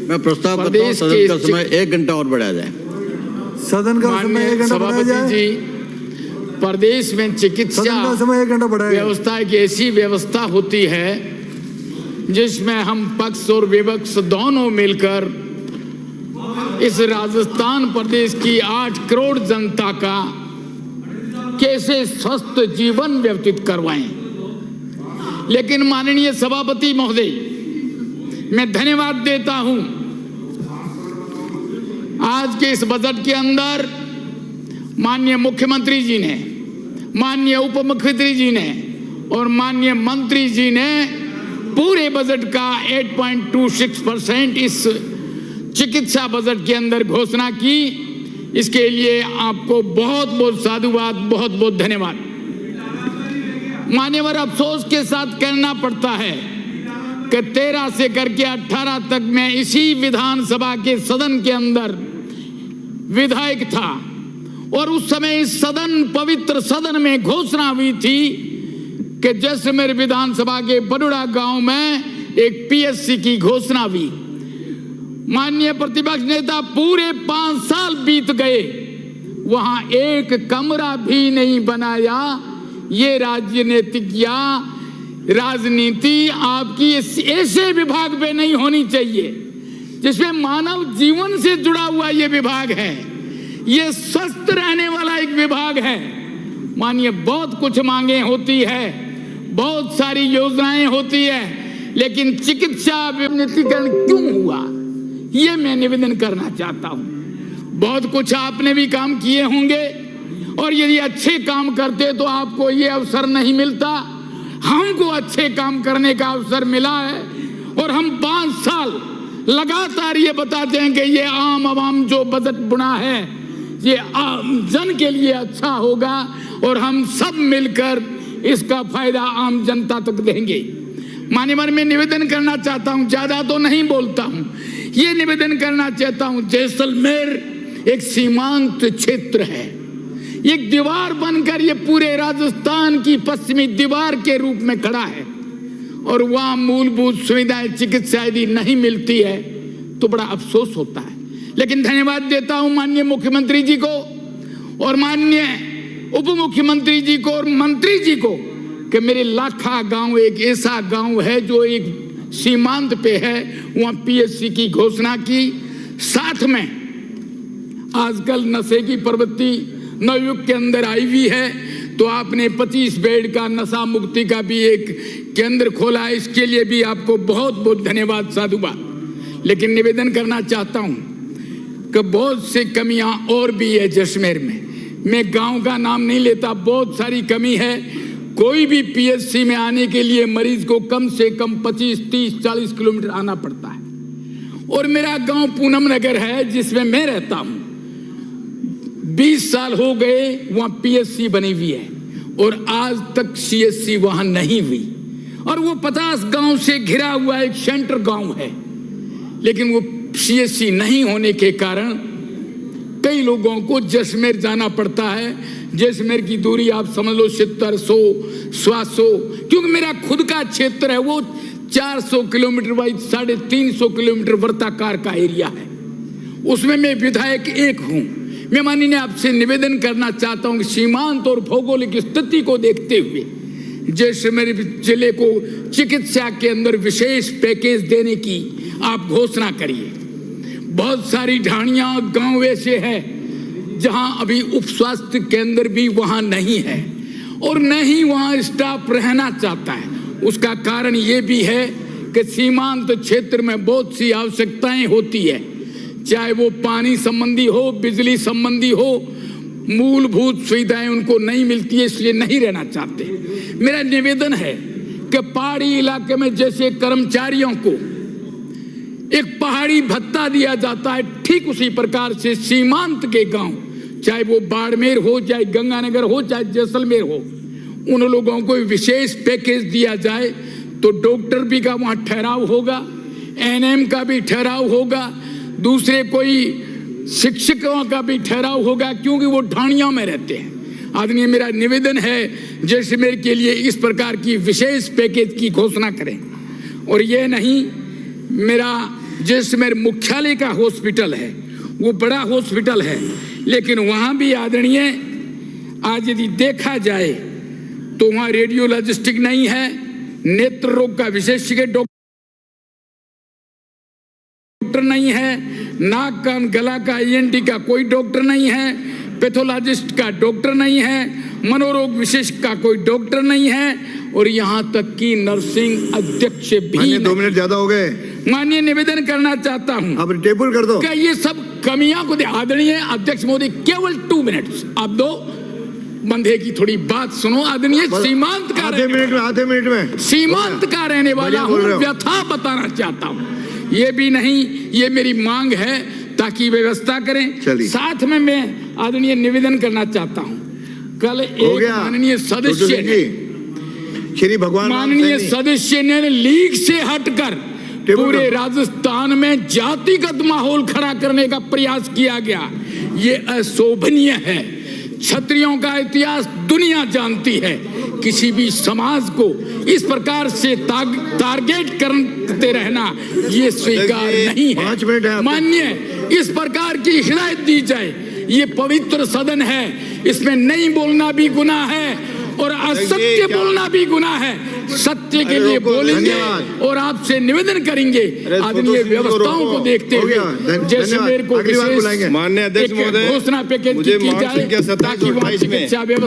मैं प्रस्ताव करता हूं सदन का समय 1 घंटा और बढ़ाया जाए। सदन का समय 1 घंटा बढ़ाया जाए। जी, प्रदेश में चिकित्सा समय 1 घंटा बढ़ाया व्यवस्था की ऐसी व्यवस्था होती है जिसमें हम पक्ष और विपक्ष दोनों मिलकर इस राजस्थान प्रदेश की 8 करोड़ जनता का कैसे स्वस्थ जीवन व्यतीत करवाएं। लेकिन माननीय सभापति महोदय, मैं धन्यवाद देता हूं आज के इस बजट के अंदर माननीय मुख्यमंत्री जी ने, माननीय उप मुख्यमंत्री जी ने और माननीय मंत्री जी ने पूरे बजट का 8.26% इस चिकित्सा बजट के अंदर घोषणा की। इसके लिए आपको बहुत बहुत साधुवाद, बहुत बहुत धन्यवाद। मान्यवर, अफसोस के साथ कहना पड़ता है कि 13 से करके 18 तक मैं इसी विधानसभा के सदन के अंदर विधायक था और उस समय इस सदन, पवित्र सदन में घोषणा हुई थी कि जैसलमेर विधानसभा के बड़ुड़ा गांव में एक पीएससी की घोषणा हुई। माननीय प्रतिपक्ष नेता, पूरे 5 साल बीत गए, वहां एक कमरा भी नहीं बनाया। ये राजनीतिक या राजनीति आपकी ऐसे विभाग पे नहीं होनी चाहिए जिसमें मानव जीवन से जुड़ा हुआ ये विभाग है। ये स्वस्थ रहने वाला एक विभाग है। मानिए, बहुत कुछ मांगे होती है, बहुत सारी योजनाएं होती है, लेकिन चिकित्सा विनियमितीकरण क्यों हुआ, ये मैं निवेदन करना चाहता हूं। बहुत कुछ आपने भी काम किए होंगे और यदि अच्छे काम करते तो आपको ये अवसर नहीं मिलता। हमको अच्छे काम करने का अवसर मिला है और हम 5 साल लगातार ये बताते हैं कि ये आम आवाम जो बजट बुना है ये आम जन के लिए अच्छा होगा और हम सब मिलकर इसका फायदा आम जनता तक देंगे। मान्यवर, मैं निवेदन करना चाहता हूं, ज्यादा तो नहीं बोलता हूं, ये निवेदन करना चाहता हूं, जैसलमेर एक सीमांत क्षेत्र है। एक दीवार बनकर ये पूरे राजस्थान की पश्चिमी दीवार के रूप में खड़ा है और वहां मूलभूत सुविधाएं, चिकित्सा यदि नहीं मिलती है तो बड़ा अफसोस होता है। लेकिन धन्यवाद देता हूं माननीय मुख्यमंत्री जी को और माननीय उप मुख्यमंत्री जी को और मंत्री जी को कि मेरे लाखा गांव एक ऐसा गांव है जो एक सीमांत पे है, वहां पीएससी की घोषणा की। साथ में आजकल नशे की प्रवृत्ति नवयुग के अंदर आई हुई है, तो आपने 25 बेड का नशा मुक्ति का भी एक केंद्र खोला है। इसके लिए भी आपको बहुत बहुत धन्यवाद, साधुवाद। लेकिन निवेदन करना चाहता हूं कि बहुत सी कमियां और भी है जैसलमेर में। मैं गांव का नाम नहीं लेता, बहुत सारी कमी है। कोई भी पीएचसी में आने के लिए मरीज को कम से कम 25, 30, 40 किलोमीटर आना पड़ता है। और मेरा गांव पूनम नगर है जिसमें मैं रहता हूं। 20 साल हो गए वहां पीएचसी बनी हुई है और आज तक सीएचसी वहां नहीं हुई। और वो 50 गांव से घिरा हुआ एक सेंटर गांव है, लेकिन वो सीएचसी नहीं होने के कारण कई लोगों को जैसलमेर जाना पड़ता है। जैसलमेर की दूरी आप समझ लो 70, 100, 100, क्योंकि मेरा खुद का क्षेत्र है वो 400 किलोमीटर बाई 350 किलोमीटर वर्ताकार का एरिया है, उसमें मैं विधायक एक हूं। मैं माननीय आपसे निवेदन करना चाहता हूं कि सीमांत और भौगोलिक स्थिति को देखते हुए जैसलमेर जिले को चिकित्सा के अंदर विशेष पैकेज देने की आप घोषणा करिए। बहुत सारी ढाणियां गांव ऐसे हैं जहां अभी उप स्वास्थ्य केंद्र भी वहां नहीं है और नहीं वहां स्टाफ रहना चाहता है। उसका कारण ये भी है कि सीमांत क्षेत्र में बहुत सी आवश्यकताएं होती है, चाहे वो पानी संबंधी हो, बिजली संबंधी हो, मूलभूत सुविधाएं उनको नहीं मिलती है, इसलिए नहीं रहना चाहते। मेरा निवेदन है कि पहाड़ी इलाके में जैसे कर्मचारियों को एक पहाड़ी भत्ता दिया जाता है, ठीक उसी प्रकार से सीमांत के गांव, चाहे वो बाड़मेर हो, चाहे गंगानगर हो, चाहे जैसलमेर हो, उन लोगों को विशेष पैकेज दिया जाए तो डॉक्टर भी का वहां ठहराव होगा, एनएम का भी ठहराव होगा, दूसरे कोई शिक्षकों का भी ठहराव होगा, क्योंकि वो ढाणियों में रहते हैं। आदरणीय, मेरा निवेदन है जैसलमेर के लिए इस प्रकार की विशेष पैकेज की घोषणा करें। और ये नहीं, मेरा जिसमें मुख्यालय का हॉस्पिटल है, वो बड़ा हॉस्पिटल है, लेकिन वहां भी आदरणीय आज यदि देखा जाए तो वहां रेडियोलॉजिस्टिक नहीं है, नेत्र रोग का विशेषज्ञ डॉक्टर नहीं है, नाक कान गला का ENT का कोई डॉक्टर नहीं है, पैथोलॉजिस्ट का डॉक्टर नहीं है, मनोरोग विशेषज्ञ का कोई डॉक्टर नहीं है, और यहाँ तक कि नर्सिंग अध्यक्ष भी 2 मिनट ज्यादा हो गए। माननीय निवेदन करना चाहता हूँ, अब टेबल कर दो। क्या ये सब कमियां को आदरणीय अध्यक्ष महोदय केवल 2 मिनट आप दो, बंधे की थोड़ी बात सुनो। आदरणीय सीमांत का आधे मिनट में सीमांत का रहने वाला हूँ, व्यथा बताना चाहता हूँ। ये भी नहीं, ये मेरी मांग है ताकि व्यवस्था करें। साथ में मैं आदरणीय निवेदन करना चाहता हूँ, कल एक माननीय सदस्य श्री भगवान माननीय सदस्य ने लीग से हटकर पूरे राजस्थान में जातिगत माहौल खड़ा करने का प्रयास किया गया। ये अशोभनीय है। क्षत्रियों का इतिहास दुनिया जानती है। किसी भी समाज को इस प्रकार से टारगेट करते रहना ये स्वीकार नहीं है। माननीय, इस प्रकार की हिदायत दी जाए। ये पवित्र सदन है, इसमें नहीं बोलना भी गुनाह है और असत्य बोलना भी गुनाह है। सत्य के लिए बोलेंगे और आपसे निवेदन करेंगे आदरणीय व्यवस्थाओं को देखते हुए, जैसे मेरे को विशेष माननीय अध्यक्ष महोदय घोषणा पैकेज की जाए ताकि वहाँ चिकित्सा